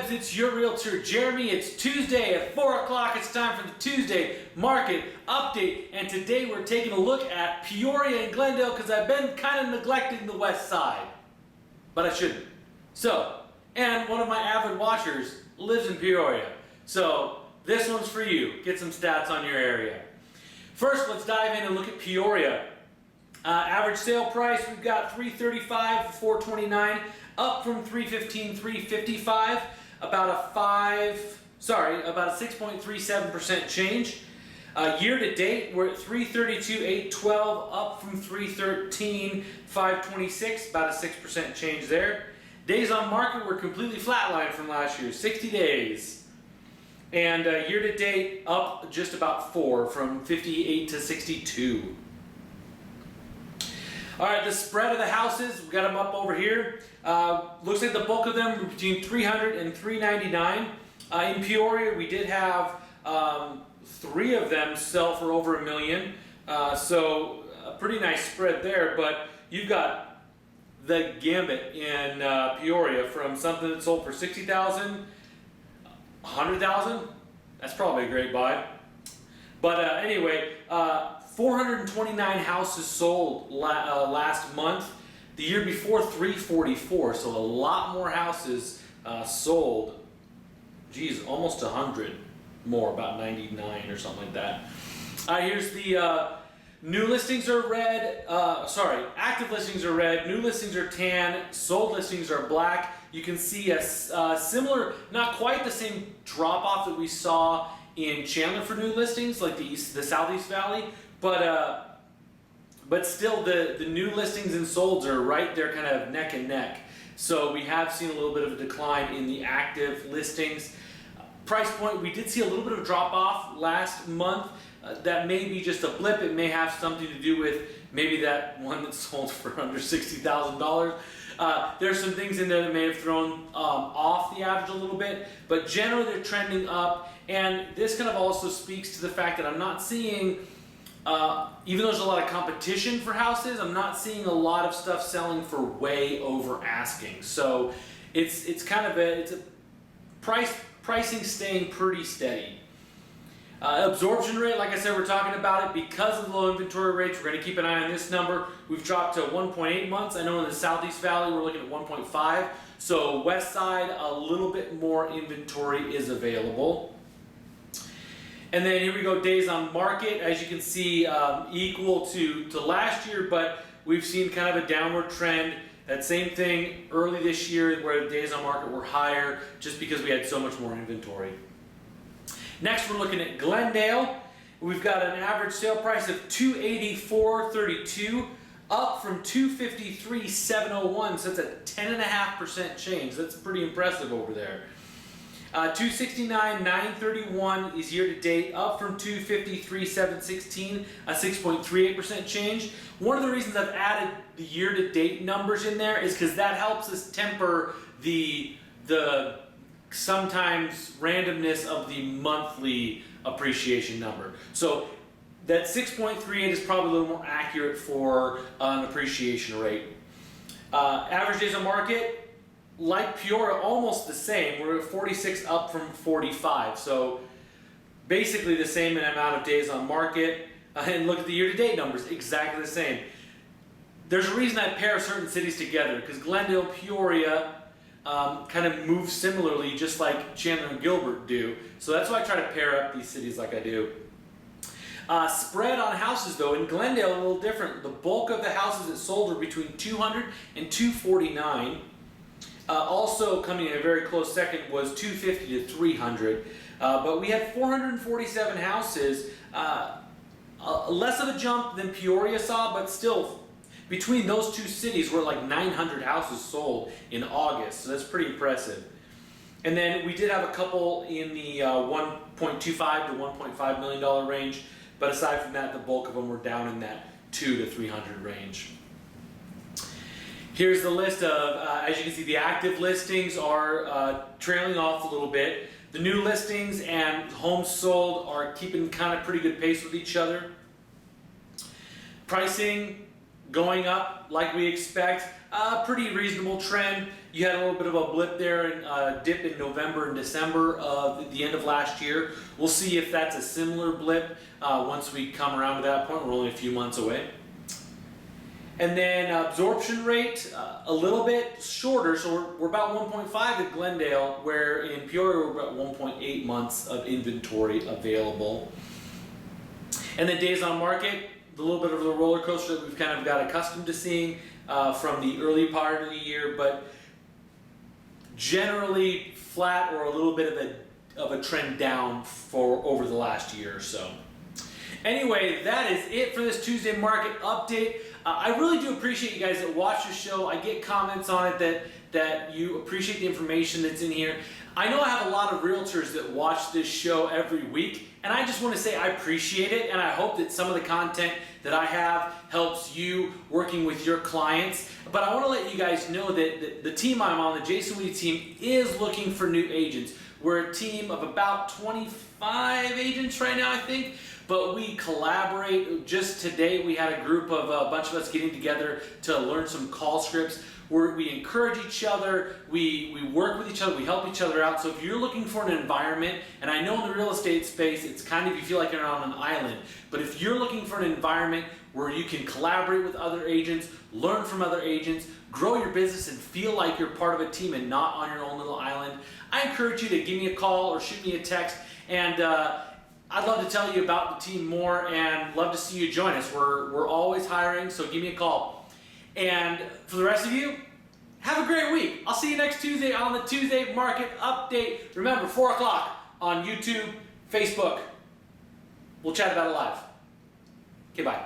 suburbs, it's your realtor Jeremy. It's Tuesday at 4 o'clock. It's time for the Tuesday market update. And today we're taking a look at Peoria and Glendale because I've been kind of neglecting the west side. But I shouldn't. So, and one of my avid watchers lives in Peoria. So this one's for you. Get some stats on your area. First, let's dive in and look at Peoria. Average sale price, we've got $335 for $429, up from $315, $355, about a 6.37% change. Year to date, we're at $332, $812, up from $313, $526, about a 6% change there. Days on market were completely flatlined from last year, 60 days. And year to date, up just about 4, from 58 to 62. All right, the spread of the houses, we've got them up over here. Looks like the bulk of them were between $300 and $399. In Peoria, we did have 3 of them sell for over $1 million. So a pretty nice spread there, but you've got the gambit in Peoria from something that sold for $60,000, $100,000. That's probably a great buy. But anyway, 429 houses sold last month. The year before, 344. So a lot more houses sold. Geez, almost 100 more, about 99 or something like that. Here's the new listings are red. Active listings are red. New listings are tan. Sold listings are black. You can see a similar, not quite the same drop off that we saw in Chandler for new listings, like the Southeast Valley. But still, the new listings and solds are right there, kind of neck and neck. So we have seen a little bit of a decline in the active listings. Price point, we did see a little bit of drop off last month. That may be just a blip. It may have something to do with maybe that one that sold for under $60,000. There's some things in there that may have thrown off the average a little bit, but generally they're trending up. And this kind of also speaks to the fact that I'm not seeing, even though there's a lot of competition for houses, I'm not seeing a lot of stuff selling for way over asking. So it's kind of a pricing staying pretty steady. Absorption rate, like I said, we're talking about it because of the low inventory rates. We're going to keep an eye on this number. We've dropped to 1.8 months. I know in the Southeast Valley we're looking at 1.5. So west side, a little bit more inventory is available. And then here we go, days on market. As you can see, equal to last year, but we've seen kind of a downward trend. That same thing early this year where the days on market were higher just because we had so much more inventory. Next, we're looking at Glendale. We've got an average sale price of $284.32, up from $253.701. So that's a 10.5% change. That's pretty impressive over there. $269.931 is year to date, up from $253.716, a 6.38% change. One of the reasons I've added the year to date numbers in there is because that helps us temper the sometimes randomness of the monthly appreciation number. So that 6.38 is probably a little more accurate for an appreciation rate. Average days on market, like Peoria, almost the same. We're at 46, up from 45. So basically the same amount of days on market. And look at the year-to-date numbers, exactly the same. There's a reason I pair certain cities together, because Glendale, Peoria kind of move similarly, just like Chandler and Gilbert do. So that's why I try to pair up these cities like I do. Spread on houses though, in Glendale a little different. The bulk of the houses that sold are between 200 and 249. Also coming in a very close second was 250 to 300. But we had 447 houses, less of a jump than Peoria saw, but still between those two cities we're like 900 houses sold in August, so that's pretty impressive. And then we did have a couple in the $1.25 to $1.5 million range, but aside from that, the bulk of them were down in that 200 to 300 range. Here's the list of, as you can see, the active listings are trailing off a little bit. The new listings and homes sold are keeping kind of pretty good pace with each other. Pricing going up like we expect. Pretty reasonable trend. You had a little bit of a blip there and dip in November and December of the end of last year. We'll see if that's a similar blip once we come around to that point. We're only a few months away. And then absorption rate, a little bit shorter, so we're about 1.5 at Glendale, where in Peoria we're about 1.8 months of inventory available. And then days on market, a little bit of the roller coaster that we've kind of got accustomed to seeing from the early part of the year, but generally flat or a little bit of a trend down for over the last year or so. Anyway, that is it for this Tuesday market update. I really do appreciate you guys that watch the show. I get comments on it that you appreciate the information that's in here. I know I have a lot of realtors that watch this show every week, and I just want to say I appreciate it, and I hope that some of the content that I have helps you working with your clients. But I want to let you guys know that the team I'm on, the Jason Weedy team, is looking for new agents. We're a team of about 25 agents right now, I think. But we collaborate. Just today we had a group of a bunch of us getting together to learn some call scripts. We encourage each other, we work with each other, we help each other out. So if you're looking for an environment, and I know in the real estate space it's kind of, you feel like you're on an island, but if you're looking for an environment where you can collaborate with other agents, learn from other agents, grow your business and feel like you're part of a team and not on your own little island, I encourage you to give me a call or shoot me a text, and I'd love to tell you about the team more and love to see you join us. We're always hiring, so give me a call. And for the rest of you, have a great week. I'll see you next Tuesday on the Tuesday Market Update. Remember, 4 o'clock on YouTube, Facebook. We'll chat about it live. Okay, bye.